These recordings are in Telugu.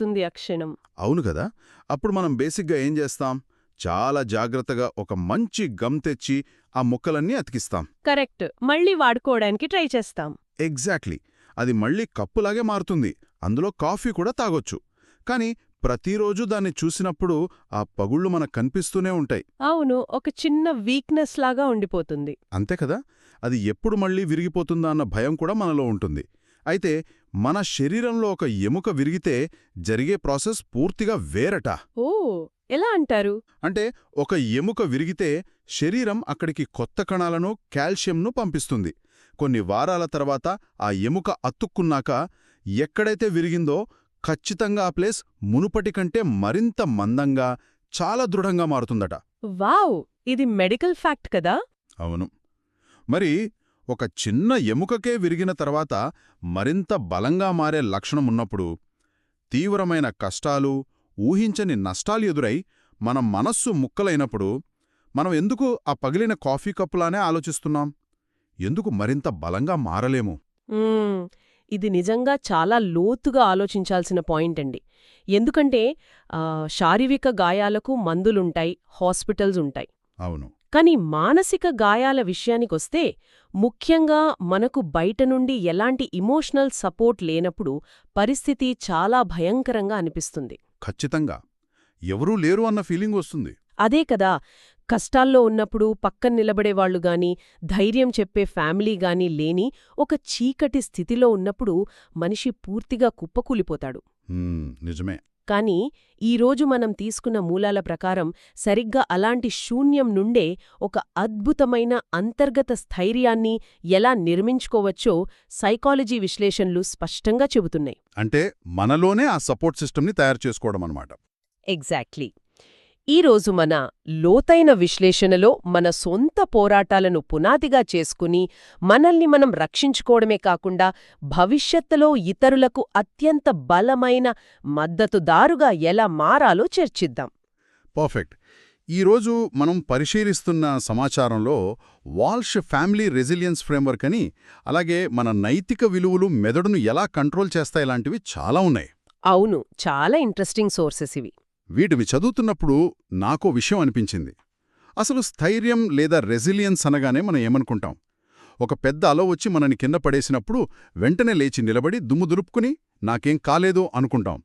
వస్తుంది ఆ క్షణం. అవును కదా. అప్పుడు మనం బేసిక్గా ఏం చేస్తాం? చాలా జాగ్రత్తగా ఒక మంచి గమ్ తెచ్చి ఆ ముక్కలన్నీ అతికిస్తాం. కరెక్ట్. మళ్ళీ వాడుకోవడానికి ట్రై చేస్తాం. ఎగ్జాక్ట్లీ. అది మళ్ళీ కప్పులాగే మారుతుంది. అందులో కాఫీ కూడా తాగొచ్చు. కానీ ప్రతిరోజు దాన్ని చూసినప్పుడు ఆ పగుళ్ళు మనకు కనిపిస్తూనే ఉంటాయి. అవును, ఒక చిన్న వీక్నెస్ లాగా ఉండిపోతుంది. అంతే కదా. అది ఎప్పుడు మళ్ళీ విరిగిపోతుందా అన్న భయం కూడా మనలో ఉంటుంది. అయితే మన శరీరంలో ఒక ఎముక విరిగితే జరిగే ప్రాసెస్ పూర్తిగా వేరట. ఓ, ఎలా అంటారు? అంటే ఒక ఎముక విరిగితే శరీరం అక్కడికి కొత్త కణాలను, కాల్షియంను పంపిస్తుంది. కొన్ని వారాల తర్వాత ఆ ఎముక అతుక్కున్నాక ఎక్కడైతే విరిగిందో ఖచ్చితంగా ఆ ప్లేస్ మునుపటి కంటే మరింత మందంగా, చాలా దృఢంగా మారుతుందట. వావ్, ఇది మెడికల్ ఫ్యాక్ట్ కదా. అవును. మరి ఒక చిన్న ఎముకకే విరిగిన తర్వాత మరింత బలంగా మారే లక్షణమున్నప్పుడు, తీవ్రమైన కష్టాలు, ఊహించని నష్టాలు ఎదురై మన మనస్సు ముక్కలైనప్పుడు మనం ఎందుకు ఆ పగిలిన కాఫీ కప్పులానే ఆలోచిస్తున్నాం? ఎందుకు మరింత బలంగా మారలేము? మ్మ్, ఇది నిజంగా చాలా లోతుగా ఆలోచించాల్సిన పాయింట్ అండి. ఎందుకంటే శారీరక గాయాలకు మందులుంటాయి, హాస్పిటల్స్ ఉంటాయి. అవును. కానీ మానసిక గాయాల విషయానికొస్తే, ముఖ్యంగా మనకు బయట నుండి ఎలాంటి ఇమోషనల్ సపోర్ట్ లేనప్పుడు పరిస్థితి చాలా భయంకరంగా అనిపిస్తుంది. ఖచ్చితంగా. ఎవరూ లేరు అన్న ఫీలింగ్ వస్తుంది. అదే కదా, కష్టాల్లో ఉన్నప్పుడు పక్కన నిలబడేవాళ్లు గాని, ధైర్యం చెప్పే ఫ్యామిలీ గాని లేని ఒక చీకటి స్థితిలో ఉన్నప్పుడు మనిషి పూర్తిగా కుప్పకూలిపోతాడు. నిజమే. కానీ ఈరోజు మనం తీసుకున్న మూలాల ప్రకారం సరిగ్గా అలాంటి శూన్యం నుండే ఒక అద్భుతమైన అంతర్గత స్థైర్యాన్ని ఎలా నిర్మించుకోవచ్చో సైకాలజీ విశ్లేషణలు స్పష్టంగా చెబుతున్నాయి. అంటే మనలోనే ఆ సపోర్ట్ సిస్టమ్ని తయారు చేసుకోవడం అన్నమాట. ఎగ్జాక్ట్లీ. ఈరోజు మన లోతైన విశ్లేషణలో మన సొంత పోరాటాలను పునాదిగా చేసుకుని మనల్ని మనం రక్షించుకోవడమే కాకుండా భవిష్యత్తులో ఇతరులకు అత్యంత బలమైన మద్దతుదారుగా ఎలా మారాలో చర్చిద్దాం. పర్ఫెక్ట్. ఈరోజు మనం పరిశీలిస్తున్న సమాచారంలో వాల్ష్ ఫ్యామిలీ రెసిలియన్స్ ఫ్రేమ్వర్క్ అని, అలాగే మన నైతిక విలువలు మెదడును ఎలా కంట్రోల్ చేస్తాయిలాంటివి చాలా ఉన్నాయి. అవును, చాలా ఇంట్రెస్టింగ్ సోర్సెస్ ఇవి. వీటిని చదువుతున్నప్పుడు నాకో విషయం అనిపించింది. అసలు స్థైర్యం లేదా రెసిలియన్స్ అనగానే మనం ఏమనుకుంటాం? ఒక పెద్ద అల వచ్చి మనని కింద పడేసినప్పుడు వెంటనే లేచి నిలబడి దుమ్ము దులుపుకుని నాకేం కాలేదు అనుకుంటాం.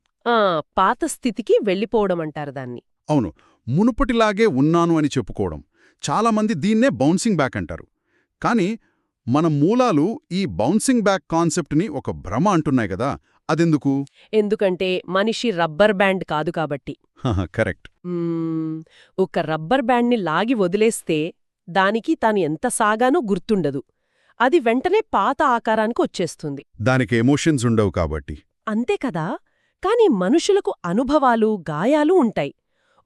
పాత స్థితికి వెళ్ళిపోవడమంటారు దాన్ని. అవును, మునుపటిలాగే ఉన్నాను అని చెప్పుకోవడం. చాలామంది దీన్నే బౌన్సింగ్ బ్యాక్ అంటారు. కానీ మన మూలాలు ఈ బౌన్సింగ్ బ్యాక్ కాన్సెప్ట్ని ఒక భ్రమ అంటున్నాయి కదా, అదెందుకు? ఎందుకంటే మనిషి రబ్బర్ బ్యాండ్ కాదు కాబట్టి. కరెక్ట్. ఒక రబ్బర్ బ్యాండ్ని లాగి వదిలేస్తే దానికి తాను ఎంత సాగానో గుర్తుండదు. అది వెంటనే పాత ఆకారానికి వచ్చేస్తుంది. దానికి ఎమోషన్స్ ఉండవు కాబట్టి. అంతే కదా. కాని మనుషులకు అనుభవాలు, గాయాలు ఉంటాయి.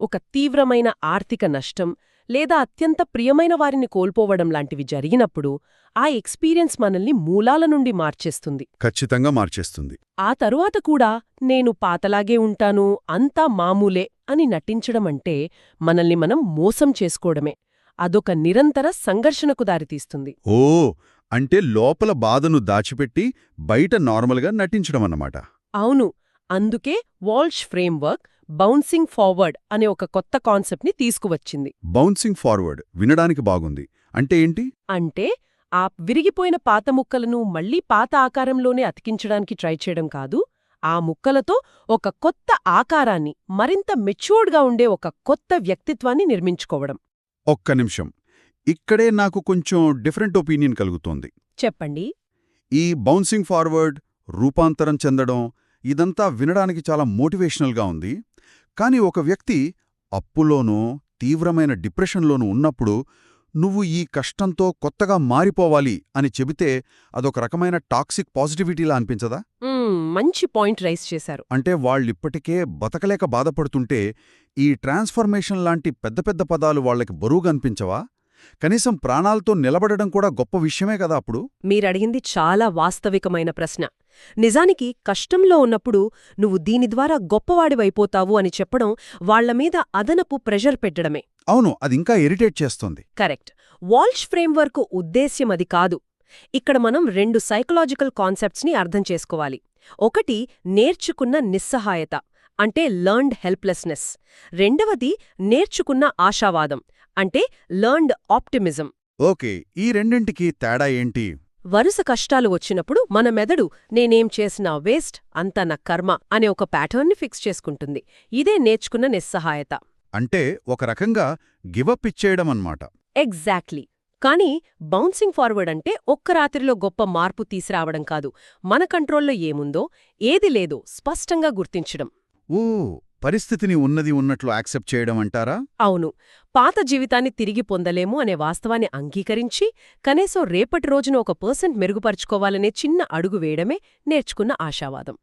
ఒక తీవ్రమైన ఆర్థిక నష్టం లేదా అత్యంత ప్రియమైన వారిని కోల్పోవడం లాంటివి జరిగినప్పుడు ఆ ఎక్స్పీరియన్స్ మనల్ని మూలాల నుండి మార్చేస్తుంది. ఖచ్చితంగా మార్చేస్తుంది. ఆ తరువాత కూడా నేను పాతలాగే ఉంటాను, అంతా మామూలే అని నటించడమంటే మనల్ని మనం మోసం చేసుకోవడమే. అదొక నిరంతర సంఘర్షణకు దారితీస్తుంది. ఓ, అంటే లోపల బాధను దాచిపెట్టి బయట నార్మల్గా నటించడమన్నమాట. అవును. అందుకే వాల్ష్ ఫ్రేమ్వర్క్ బౌన్సింగ్ ఫార్వర్డ్ అనే ఒక కొత్త కాన్సెప్ట్ని తీసుకువచ్చింది. బౌన్సింగ్ ఫార్వర్డ్ వినడానికి బాగుంది. అంటే ఏంటి? అంటే ఆ విరిగిపోయిన పాత ముక్కలను మళ్లీ పాత ఆకారంలోనే అతికించడానికి ట్రై చేయడం కాదు, ఆ ముక్కలతో ఒక కొత్త ఆకారాన్ని, మరింత మెచ్యూర్డ్గా ఉండే ఒక కొత్త వ్యక్తిత్వాన్ని నిర్మించుకోవడం. ఒక్క నిమిషం, ఇక్కడే నాకు కొంచెం డిఫరెంట్ ఒపీనియన్ కలుగుతోంది. చెప్పండి. ఈ బౌన్సింగ్ ఫార్వర్డ్, రూపాంతరం చెందడం, ఇదంతా వినడానికి చాలా మోటివేషనల్గా ఉంది. కానీ ఒక వ్యక్తి అప్పులోనూ తీవ్రమైన డిప్రెషన్లోనూ ఉన్నప్పుడు నువ్వు ఈ కష్టంతో కొత్తగా మారిపోవాలి అని చెబితే అదొక రకమైన టాక్సిక్ పాజిటివిటీలా అనిపించదా? మంచి పాయింట్ రైస్ చేశారు. అంటే వాళ్ళిప్పటికే బతకలేక బాధపడుతుంటే ఈ ట్రాన్స్ఫర్మేషన్ లాంటి పెద్ద పెద్ద పదాలు వాళ్లకి బరువుగా అనిపించవా? కనీసం ప్రాణాలతో నిలబడడం కూడా గొప్ప విషయమే కదా అప్పుడు. మీరడిగింది చాలా వాస్తవికమైన ప్రశ్న. నిజానికి కష్టంలో ఉన్నప్పుడు నువ్వు దీని ద్వారా గొప్పవాడివైపోతావు అని చెప్పడం వాళ్లమీద అదనపు ప్రెషర్ పెట్టడమే. అవును, అది ఇంకా ఇరిటేట్ చేస్తుంది. కరెక్ట్. వాల్ష్ ఫ్రేమ్వర్క్ ఉద్దేశ్యం అది కాదు. ఇక్కడ మనం 2 సైకలాజికల్ కాన్సెప్ట్స్ని అర్థం చేసుకోవాలి. ఒకటి నేర్చుకున్న నిస్సహాయత, అంటే లర్న్డ్ హెల్ప్లెస్నెస్. రెండవది నేర్చుకున్న ఆశావాదం అంటే లర్న్డ్ ఆప్టిమిజం. ఓకే, ఈ రెండింటికి తేడా ఏంటి? వరుస కష్టాలు వచ్చినప్పుడు మన మెదడు నేనేం చేసినా వేస్ట్, అంతా నా కర్మ అనే ఒక ప్యాటర్న్ని ఫిక్స్ చేసుకుంటుంది. ఇదే నేర్చుకున్న నిస్సహాయత. అంటే ఒక రకంగా గివప్ ఇచ్చేయడం అన్నమాట. ఎగ్జాక్ట్లీ. కానీ బౌన్సింగ్ ఫార్వర్డ్ అంటే ఒక్క రాత్రిలో గొప్ప మార్పు తీసురావడం కాదు. మన కంట్రోల్లో ఏముందో, ఏది లేదో స్పష్టంగా గుర్తించడం. ఓ, పరిస్థితిని ఉన్నది ఉన్నట్లు యాక్సెప్ట్ చేయడం అంటారా? అవును. పాత జీవితాన్ని తిరిగి పొందలేము అనే వాస్తవాన్ని అంగీకరించి, కనీసం రేపటి రోజున 1% మెరుగుపరుచుకోవాలనే చిన్న అడుగు వేయడమే నేర్చుకున్న ఆశావాదం.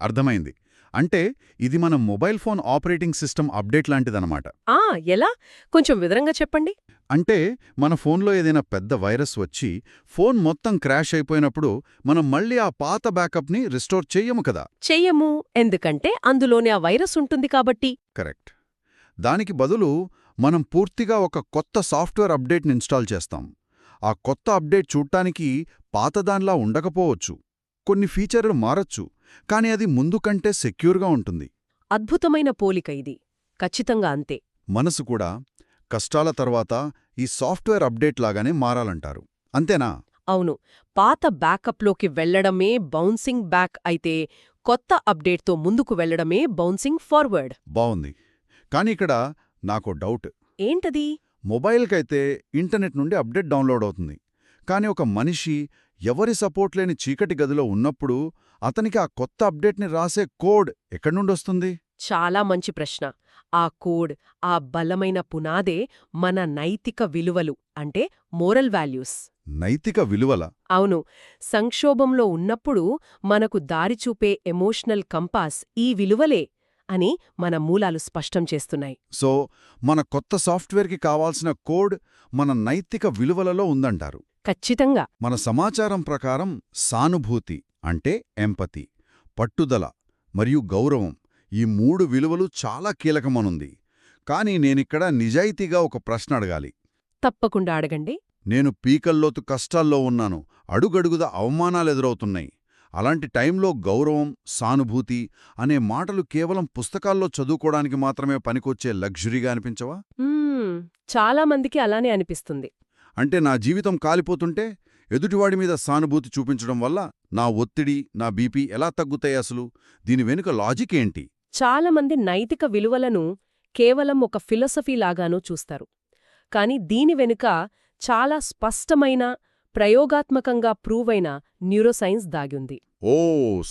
అర్థమైంది. అంటే ఇది మన mobile phone operating system update లాంటిదన్నమాట. ఎలా? కొంచెం వివరంగా చెప్పండి. అంటే మన ఫోన్లో ఏదైనా పెద్ద వైరస్ వచ్చి ఫోన్ మొత్తం క్రాష్ అయిపోయినప్పుడు మనం మళ్ళీ ఆ పాత బ్యాకప్ని రిస్టోర్ చెయ్యము కదా. చెయ్యము. ఎందుకంటే అందులోనే ఆ వైరస్ ఉంటుంది కాబట్టి. కరెక్ట్. దానికి బదులు మనం పూర్తిగా ఒక కొత్త సాఫ్ట్వేర్ అప్డేట్ని ఇన్స్టాల్ చేస్తాం. ఆ కొత్త అప్డేట్ చూడ్డానికి పాతదాన్లా ఉండకపోవచ్చు, కొన్ని ఫీచర్లు మారచ్చు, కానీ అది ముందు కంటే సెక్యూర్గా ఉంటుంది. అద్భుతమైన పోలిక ఇది. ఖచ్చితంగా అంతే. మనసు కూడా కష్టాల తర్వాత ఈ సాఫ్ట్వేర్ అప్డేట్ లాగానే మారాలంటారు, అంతేనా? అవును. పాత బ్యాకప్లోకి వెళ్లడమే బౌన్సింగ్ బ్యాక్ అయితే, కొత్త అప్డేట్తో ముందుకు వెళ్లడమే బౌన్సింగ్ ఫార్వర్డ్. బావుంది. కానీ ఇక్కడ నాకో డౌట్. ఏంటది? మొబైల్కైతే ఇంటర్నెట్ నుండి అప్డేట్ డౌన్లోడ్ అవుతుంది, కానీ ఒక మనిషి ఎవరి సపోర్ట్ లేని చీకటి గదిలో ఉన్నప్పుడు అతనికి ఆ కొత్త అప్డేట్ని రాసే కోడ్ ఎక్కడి నుండొస్తుంది? చాలా మంచి ప్రశ్న. ఆ కోడ్, ఆ బలమైన పునాదే మన నైతిక విలువలు అంటే మోరల్ వాల్యూస్. నైతిక విలువల? అవును. సంక్షోభంలో ఉన్నప్పుడు మనకు దారిచూపే ఎమోషనల్ కంపాస్ ఈ విలువలే అని మన మూలాలు స్పష్టం చేస్తున్నాయి. సో మన కొత్త సాఫ్ట్వేర్కి కావాల్సిన కోడ్ మన నైతిక విలువలలో ఉందంటారు. ఖచ్చితంగా. మన సమాచారం ప్రకారం సానుభూతి అంటే ఎంపతి, పట్టుదల మరియు గౌరవం, ఈ 3 విలువలు చాలా కీలకమనుంది. కానీ నేనిక్కడ నిజాయితీగా ఒక ప్రశ్న అడగాలి. తప్పకుండా అడగండి. నేను పీకల్లోతు కష్టాల్లో ఉన్నాను, అడుగడుగుదా అవమానాలెదురవుతున్నాయి. అలాంటి టైంలో గౌరవం, సానుభూతి అనే మాటలు కేవలం పుస్తకాల్లో చదువుకోవడానికి మాత్రమే పనికొచ్చే లగ్జరీగా అనిపించవా? చాలామందికి అలానే అనిపిస్తుంది. అంటే నా జీవితం కాలిపోతుంటే ఎదుటివాడి మీద సానుభూతి చూపించడం వల్ల నా ఒత్తిడి, నా బీపీ ఎలా తగ్గుతాయి అసలు? దీని వెనుక లాజిక్ ఏంటి? చాలామంది నైతిక విలువలను కేవలం ఒక ఫిలసఫీలాగానూ చూస్తారు. కాని దీని వెనుక చాలా స్పష్టమైన, ప్రయోగాత్మకంగా ప్రూవైన న్యూరోసైన్స్ దాగుంది. ఓ,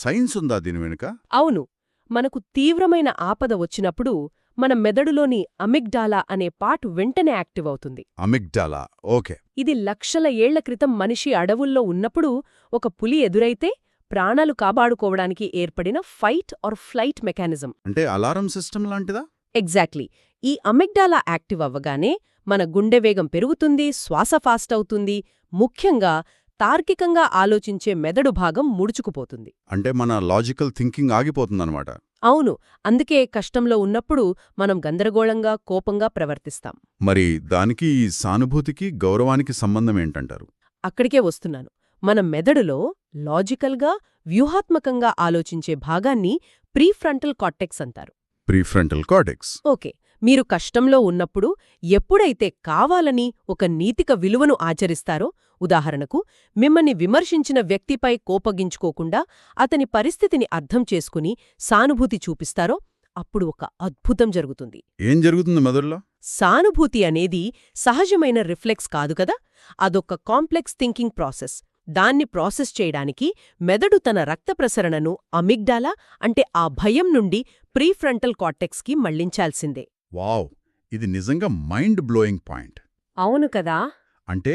సైన్స్ ఉందా దీని వెనుక? అవును. మనకు తీవ్రమైన ఆపద వచ్చినప్పుడు మన మెదడులోని అమిగ్డాలా అనే పార్ట్ వెంటనే యాక్టివ్ అవుతుంది. Amygdala, okay. ఇది లక్షల ఏళ్ల క్రితం మనిషి అడవుల్లో ఉన్నప్పుడు ఒక పులి ఎదురైతే ప్రాణాలు కాపాడుకోవడానికి ఏర్పడిన ఫైట్ ఆర్ ఫ్లైట్ మెకానిజం. అంటే అలారం సిస్టమ్ లాంటిదా? ఎగ్జాక్ట్లీ. ఈ అమిగ్డాలా యాక్టివ్ అవ్వగానే మన గుండె వేగం పెరుగుతుంది, శ్వాస ఫాస్ట్ అవుతుంది, ముఖ్యంగా తార్కికంగా ఆలోచించే మెదడు భాగం ముడుచుకుపోతుంది. అంటే మన లాజికల్ థింకింగ్ ఆగిపోతుందన్నమాట. అవును. అందుకే కష్టంలో ఉన్నప్పుడు మనం గందరగోళంగా, కోపంగా ప్రవర్తిస్తాం. మరి దానికి ఈ సానుభూతికి, గౌరవానికి సంబంధం ఏంటంటారు? అక్కడికే వస్తున్నాను. మన మెదడులో లాజికల్గా, వ్యూహాత్మకంగా ఆలోచించే భాగాన్ని ప్రీఫ్రంటల్ కార్టెక్స్ అంటారు. Prefrontal cortex. ఓకే. మీరు కష్టంలో ఉన్నప్పుడు ఎప్పుడైతే కావాలని ఒక నీతిక విలువను ఆచరిస్తారో, ఉదాహరణకు మిమ్మల్ని విమర్శించిన వ్యక్తిపై కోపగించుకోకుండా అతని పరిస్థితిని అర్థం చేసుకుని సానుభూతి చూపిస్తారో, అప్పుడు ఒక అద్భుతం జరుగుతుంది. ఏం జరుగుతుంది మెదడులో? సానుభూతి అనేది సహజమైన రిఫ్లెక్స్ కాదు కదా, అదొక కాంప్లెక్స్ థింకింగ్ ప్రాసెస్. దాన్ని ప్రాసెస్ చేయడానికి మెదడు తన రక్త ప్రసరణను అమిగ్డాలా అంటే ఆ భయం నుండి ప్రీఫ్రంటల్ కార్టెక్స్కి మళ్లించాల్సిందే. వావ్, ఇది నిజంగా మైండ్ బ్లోయింగ్ పాయింట్. అవును కదా. అంటే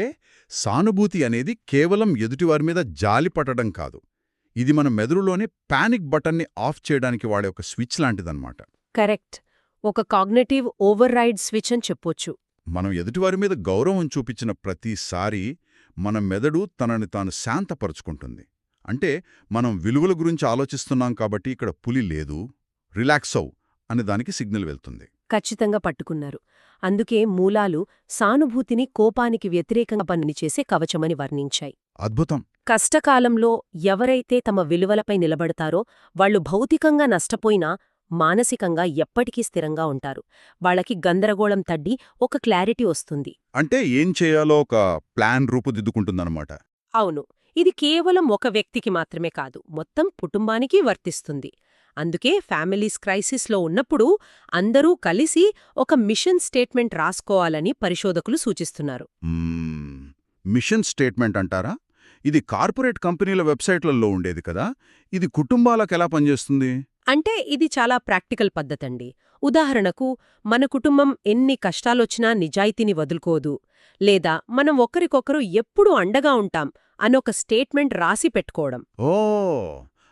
సానుభూతి అనేది కేవలం ఎదుటివారి మీద జాలి పడడం కాదు, ఇది మన మెదడులోని పానిక్ బటన్ని ఆఫ్ చేయడానికి వాడే ఒక స్విచ్ లాంటిదన్నమాట. కరెక్ట్. ఒక కాగ్నిటివ్ ఓవర్ రైడ్ స్విచ్ అని చెప్పొచ్చు. మనం ఎదుటివారి మీద గౌరవం చూపించిన ప్రతిసారి మన మెదడు తనని తాను శాంతపరుచుకుంటుంది. అంటే మనం విలువల గురించి ఆలోచిస్తున్నాం కాబట్టి ఇక్కడ పులి లేదు, రిలాక్స్ అవ్ అని దానికి సిగ్నల్ వెళ్తుంది. ఖచ్చితంగా పట్టుకున్నారు. అందుకే మూలాలు సానుభూతిని కోపానికి వ్యతిరేకంగా పనిచేసే కవచమని వర్ణించాయి. అద్భుతం. కష్టకాలంలో ఎవరైతే తమ విలువలపై నిలబడతారో వాళ్లు భౌతికంగా నష్టపోయినా మానసికంగా ఎప్పటికీ స్థిరంగా ఉంటారు. వాళ్ళకి గందరగోళం తడ్డి ఒక క్లారిటీ వస్తుంది. అంటే ఏం చేయాలో ఒక ప్లాన్ రూపుదిద్దుకుంటుందన్నమాట. అవును. ఇది కేవలం ఒక వ్యక్తికి మాత్రమే కాదు, మొత్తం కుటుంబానికి వర్తిస్తుంది. అందుకే ఫ్యామిలీస్ క్రైసిస్లో ఉన్నప్పుడు అందరూ కలిసి ఒక మిషన్ స్టేట్మెంట్ రాసుకోవాలని పరిశోధకులు సూచిస్తున్నారు. మిషన్ స్టేట్మెంట్ అంటారా? ఇది కార్పొరేట్ కంపెనీల వెబ్సైట్లలో ఉండేది కదా, ఇది కుటుంబాలకెలా పనిచేస్తుంది? అంటే ఇది చాలా ప్రాక్టికల్ పద్ధతండి. ఉదాహరణకు, మన కుటుంబం ఎన్ని కష్టాలొచ్చినా నిజాయితీని వదులుకోదు, లేదా మనం ఒకరికొకరు ఎప్పుడూ అండగా ఉంటాం అనొక స్టేట్మెంట్ రాసి పెట్టుకోవడం. ఓ,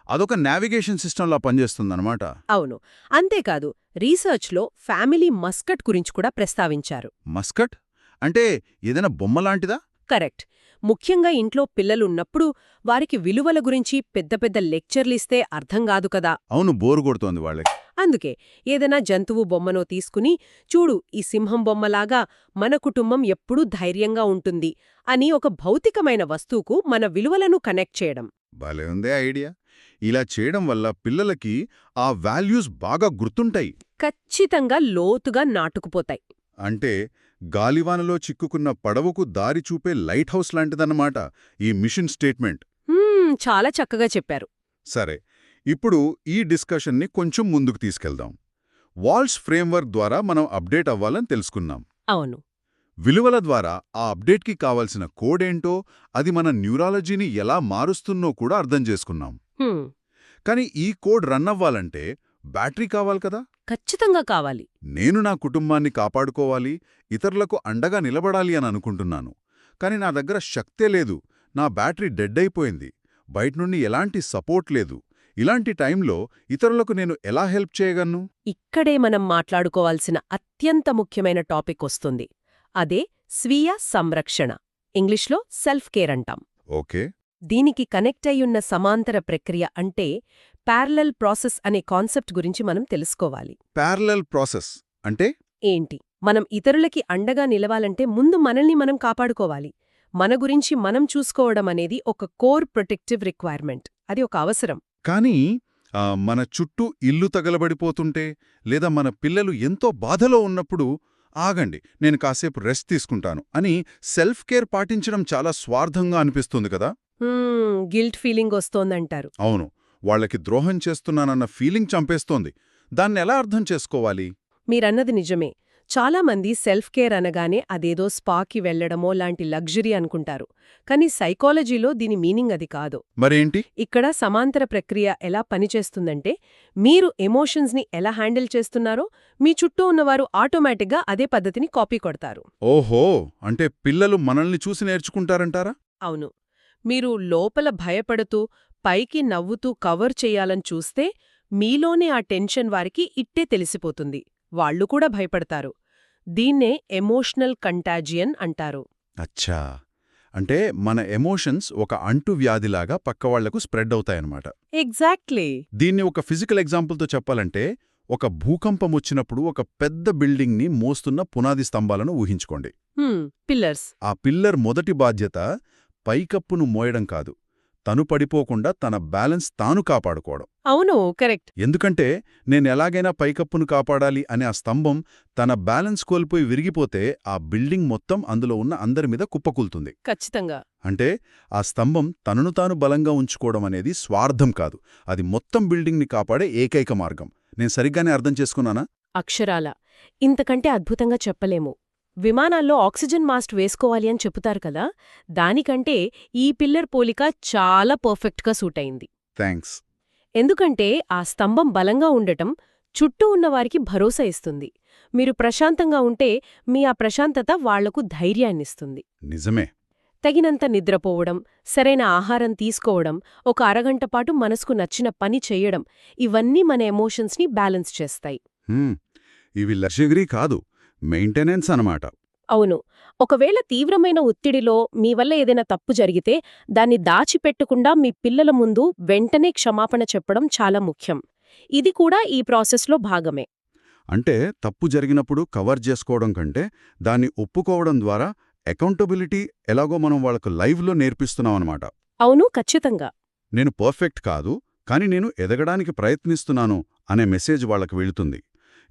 అదొక నావిగేషన్ సిస్టంలా పనిచేస్తుందన్నమాట. అవును. అంతేకాదు, రీసెర్చ్లో ఫ్యామిలీ మస్కట్ గురించి కూడా ప్రస్తావించారు. మస్కట్ అంటే ఏదైనా బొమ్మలాంటిదా? కరెక్ట్. ముఖ్యంగా ఇంట్లో పిల్లలున్నప్పుడు వారికి విలువల గురించి పెద్ద పెద్ద లెక్చర్లిస్తే అర్థం కాదు కదా. అవును, బోరు కొడుతోంది వాళ్ళకి. అందుకే ఏదైనా జంతువు బొమ్మనో తీసుకుని, చూడు ఈ సింహం బొమ్మలాగా మన కుటుంబం ఎప్పుడూ ధైర్యంగా ఉంటుంది అని ఒక భౌతికమైన వస్తువుకు మన విలువలను కనెక్ట్ చేయడం. భలే ఉందే ఐడియా. ఇలా చేయడం వల్ల పిల్లలకి ఆ వాల్యూస్ బాగా గుర్తుంటాయి. ఖచ్చితంగా లోతుగా నాటుకుపోతాయి. అంటే గాలివానలో చిక్కుకున్న పడవకు దారి చూపే లైట్ హౌస్ లాంటిదన్నమాట ఈ మిషన్ స్టేట్మెంట్. చాలా చక్కగా చెప్పారు. సరే, ఇప్పుడు ఈ డిస్కషన్ని కొంచెం ముందుకు తీసుకెళ్దాం. వాల్స్ ఫ్రేమ్వర్క్ ద్వారా మనం అప్డేట్ అవ్వాలని తెలుసుకున్నాం. అవును. విలువల ద్వారా ఆ అప్డేట్కి కావాల్సిన కోడేంటో, అది మన న్యూరాలజీని ఎలా మారుస్తున్నో కూడా అర్థం చేసుకున్నాం. హ్మ్. కానీ ఈ కోడ్ రన్ అవ్వాలంటే బ్యాటరీ కావాలి కదా. ఖచ్చితంగా కావాలి. నేను నా కుటుంబాన్ని కాపాడుకోవాలి, ఇతరులకు అండగా నిలబడాలి అని అనుకుంటున్నాను. కానీ నా దగ్గర శక్తే లేదు, నా బ్యాటరీ డెడ్ అయిపోయింది, బయటనుండి ఎలాంటి సపోర్ట్ లేదు. ఇలాంటి టైంలో ఇతరులకు నేను ఎలా హెల్ప్ చేయగలను? ఇక్కడే మనం మాట్లాడుకోవాల్సిన అత్యంత ముఖ్యమైన టాపిక్ వస్తుంది. అదే స్వీయ సంరక్షణ. ఇంగ్లీష్లో సెల్ఫ్ కేర్ అంటాం. ఓకే. దీనికి కనెక్ట్ అయ్యున్న సమాంతర ప్రక్రియ అంటే ప్యారలల్ ప్రాసెస్ అనే కాన్సెప్ట్ గురించి మనం తెలుసుకోవాలి. ప్యారలల్ ప్రాసెస్ అంటే ఏంటి? మనం ఇతరులకి అండగా నిలవాలంటే ముందు మనల్ని మనం కాపాడుకోవాలి. మన గురించి మనం చూసుకోవడం అనేది ఒక కోర్ ప్రొటెక్టివ్ రిక్వైర్మెంట్. అది ఒక అవసరం. కానీ మన చుట్టూ ఇల్లు తగలబడిపోతుంటే, లేదా మన పిల్లలు ఎంతో బాధలో ఉన్నప్పుడు, ఆగండి నేను కాసేపు రెస్ట్ తీసుకుంటాను అని సెల్ఫ్ కేర్ పాటించడం చాలా స్వార్థంగా అనిపిస్తుంది కదా. గిల్ట్ ఫీలింగ్ వస్తోందంటారు. అవును, వాళ్ళకి ద్రోహం చేస్తున్నానన్న ఫీలింగ్ చంపేస్తోంది. దాన్నెలా అర్థం చేసుకోవాలి? మీరన్నది నిజమే. చాలామంది సెల్ఫ్ కేర్ అనగానే అదేదో స్పాకి వెళ్లడమో లాంటి లగ్జరీ అనుకుంటారు. కానీ సైకాలజీలో దీని మీనింగ్ అది కాదు. మరేంటి? ఇక్కడ సమాంతర ప్రక్రియ ఎలా పనిచేస్తుందంటే, మీరు ఎమోషన్స్ని ఎలా హ్యాండిల్ చేస్తున్నారో మీ చుట్టూ ఉన్నవారు ఆటోమేటిక్గా అదే పద్ధతిని కాపీ కొడతారు. ఓహో, అంటే పిల్లలు మనల్ని చూసి నేర్చుకుంటారంటారా? అవును. మీరు లోపల భయపడుతూ పైకి నవ్వుతూ కవర్ చెయ్యాలని చూస్తే మీలోనే ఆ టెన్షన్ వారికి ఇట్టే తెలిసిపోతుంది. వాళ్లు కూడా భయపడతారు. దీన్నే ఎమోషనల్ కంటాజియన్ అంటారు. అచ్చా, అంటే మన ఎమోషన్స్ ఒక అంటువ్యాధిలాగా పక్కవాళ్లకు స్ప్రెడ్ అవుతాయన్నమాట. ఎగ్జాక్ట్లీ. దీన్ని ఒక ఫిజికల్ ఎగ్జాంపుల్తో చెప్పాలంటే, ఒక భూకంపం వచ్చినప్పుడు ఒక పెద్ద బిల్డింగ్ని మోస్తున్న పునాది స్తంభాలను ఊహించుకోండి. పిల్లర్స్. ఆ పిల్లర్ మొదటి బాధ్యత పైకప్పును మోయడం కాదు, తను పడిపోకుండా తన బ్యాలెన్స్ తాను కాపాడుకోవడం. అవును, కరెక్ట్. ఎందుకంటే నేనెలాగైనా పైకప్పును కాపాడాలి అనే ఆ స్తంభం తన బ్యాలెన్స్ కోల్పోయి విరిగిపోతే ఆ బిల్డింగ్ మొత్తం అందులో ఉన్న అందరి మీద కుప్పకూలుతుంది. ఖచ్చితంగా. అంటే ఆ స్తంభం తనను తాను బలంగా ఉంచుకోవడం అనేది స్వార్థం కాదు, అది మొత్తం బిల్డింగ్ని కాపాడే ఏకైక మార్గం. నేను సరిగ్గానే అర్థం చేసుకున్నానా? అక్షరాల. ఇంతకంటే అద్భుతంగా చెప్పలేము. విమానాల్లో ఆక్సిజన్ మాస్క్ వేసుకోవాలి అని చెబుతారు కదా, దానికంటే ఈ పిల్లర్ పోలిక చాలా పర్ఫెక్ట్గా సూటైంది. థ్యాంక్స్. ఎందుకంటే ఆ స్తంభం బలంగా ఉండటం చుట్టూ ఉన్నవారికి భరోసా ఇస్తుంది. మీరు ప్రశాంతంగా ఉంటే మీ ఆ ప్రశాంతత వాళ్లకు ధైర్యాన్నిస్తుంది. నిజమే. తగినంత నిద్రపోవడం, సరైన ఆహారం తీసుకోవడం, ఒక అరగంట పాటు మనసుకు నచ్చిన పని చెయ్యడం, ఇవన్నీ మన ఎమోషన్స్ని బ్యాలెన్స్ చేస్తాయి. ఇవి లగ్జరీ కాదు, మెయింటెనెన్స్ అన్నమాట. అవును. ఒకవేళ తీవ్రమైన ఒత్తిడిలో మీ వల్ల ఏదైనా తప్పు జరిగితే దాన్ని దాచిపెట్టకుండా మీ పిల్లల ముందు వెంటనే క్షమాపణ చెప్పడం చాలా ముఖ్యం. ఇది కూడా ఈ ప్రాసెస్లో భాగమే. అంటే తప్పు జరిగినప్పుడు కవర్ చేసుకోవడం కంటే దాన్ని ఒప్పుకోవడం ద్వారా అకౌంటబిలిటీ ఎలాగో మనం వాళ్ళకు లైవ్లో నేర్పిస్తున్నామన్నమాట. అవును, ఖచ్చితంగా. నేను పర్ఫెక్ట్ కాదు, కానీ నేను ఎదగడానికి ప్రయత్నిస్తున్నాను అనే మెసేజ్ వాళ్ళకి వెళుతుంది.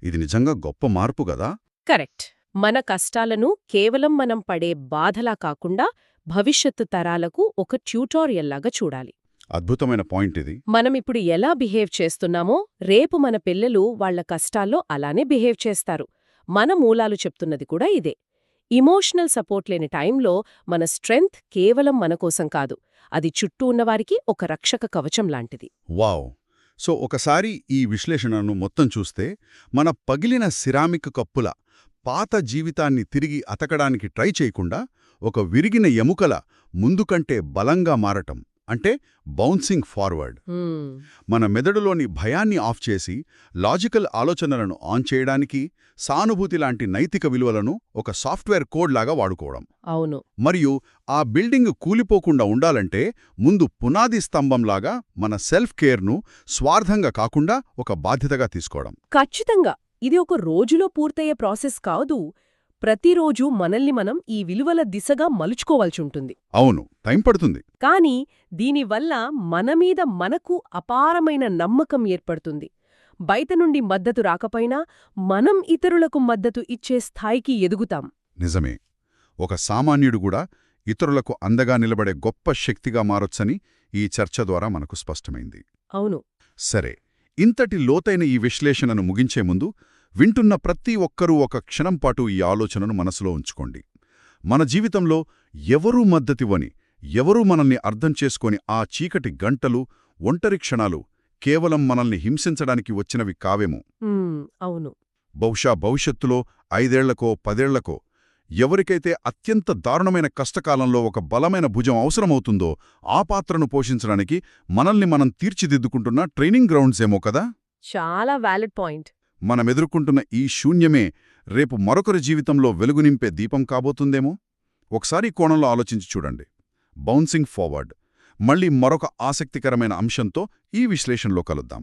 ఇది నిజంగా గొప్ప మార్పు గదా? కరెక్ట్. మన కష్టాలను కేవలం మనం పడే బాధలా కాకుండా భవిష్యత్తు తరాలకు ఒక ట్యూటోరియల్లాగా చూడాలి. అద్భుతమైన పాయింట్ ఇది. మనమిప్పుడు ఎలా బిహేవ్ చేస్తున్నామో రేపు మన పిల్లలు వాళ్ల కష్టాల్లో అలానే బిహేవ్ చేస్తారు. మన మూలాలు చెప్తున్నది కూడా ఇదే. ఇమోషనల్ సపోర్ట్ లేని టైంలో మన స్ట్రెంగ్త్ కేవలం మన కోసం కాదు, అది చుట్టూ ఉన్నవారికి ఒక రక్షక కవచం లాంటిది. వావ్! సో ఒకసారి ఈ విశ్లేషణను మొత్తం చూస్తే, మన పగిలిన సిరామిక్ కప్పుల పాత జీవితాన్ని తిరిగి అతకడానికి ట్రై చేయకుండా ఒక విరిగిన ఎముకల ముందుకంటే బలంగా మారటం అంటే బౌన్సింగ్ ఫార్వర్డ్. మన మెదడులోని భయాన్ని ఆఫ్ చేసి లాజికల్ ఆలోచనలను ఆన్ చేయడానికి సానుభూతి లాంటి నైతిక విలువలను ఒక సాఫ్ట్వేర్ కోడ్ లాగా వాడుకోవడం. అవును. మరియు ఆ బిల్డింగ్ కూలిపోకుండా ఉండాలంటే ముందు పునాది స్తంభంలాగా మన సెల్ఫ్ కేర్ను స్వార్థంగా కాకుండా ఒక బాధ్యతగా తీసుకోవడం. ఖచ్చితంగా ఇది ఒక రోజులో పూర్తయ్యే ప్రాసెస్ కాదు. ప్రతిరోజూ మనల్ని మనం ఈ విలువల దిశగా మలుచుకోవాల్చుంటుంది. అవును, టైం పడుతుంది. కానీ దీనివల్ల మనమీద మనకు అపారమైన నమ్మకం ఏర్పడుతుంది. బయట నుండి మద్దతు రాకపోయినా మనం ఇతరులకు మద్దతు ఇచ్చే స్థాయికి ఎదుగుతాం. నిజమే. ఒక సామాన్యుడు కూడా ఇతరులకు అండగా నిలబడే గొప్ప శక్తిగా మారొచ్చని ఈ చర్చ ద్వారా మనకు స్పష్టమైంది. అవును. సరే, ఇంతటి లోతైన ఈ విశ్లేషణను ముగించే ముందు వింటున్న ప్రతి ఒక్కరూ ఒక క్షణంపాటు ఈ ఆలోచనను మనసులో ఉంచుకోండి. మన జీవితంలో ఎవరూ మద్దతివ్వని, ఎవరూ మనల్ని అర్థం చేసుకొని ఆ చీకటి గంటలు, ఒంటరి క్షణాలు కేవలం మనల్ని హింసించడానికి వచ్చినవి కావేమో. అవును. బహుశా భవిష్యత్తులో 5 ఏళ్లకో 10 ఏళ్లకో ఎవరికైతే అత్యంత దారుణమైన కష్టకాలంలో ఒక బలమైన భుజం అవసరమవుతుందో ఆ పాత్రను పోషించడానికి మనల్ని మనం తీర్చిదిద్దుకుంటున్న ట్రైనింగ్ గ్రౌండ్స్ ఏమో కదా. చాలా వ్యాలిడ్ పాయింట్. మనమెదుర్కొంటున్న ఈ శూన్యమే రేపు మరొకరి జీవితంలో వెలుగు నింపే దీపం కాబోతుందేమో. ఒకసారి కోణంలో ఆలోచించి చూడండి. Bouncing forward. మళ్ళీ మరొక ఆసక్తికరమైన అంశంతో ఈ విశ్లేషణలో కలుద్దాం.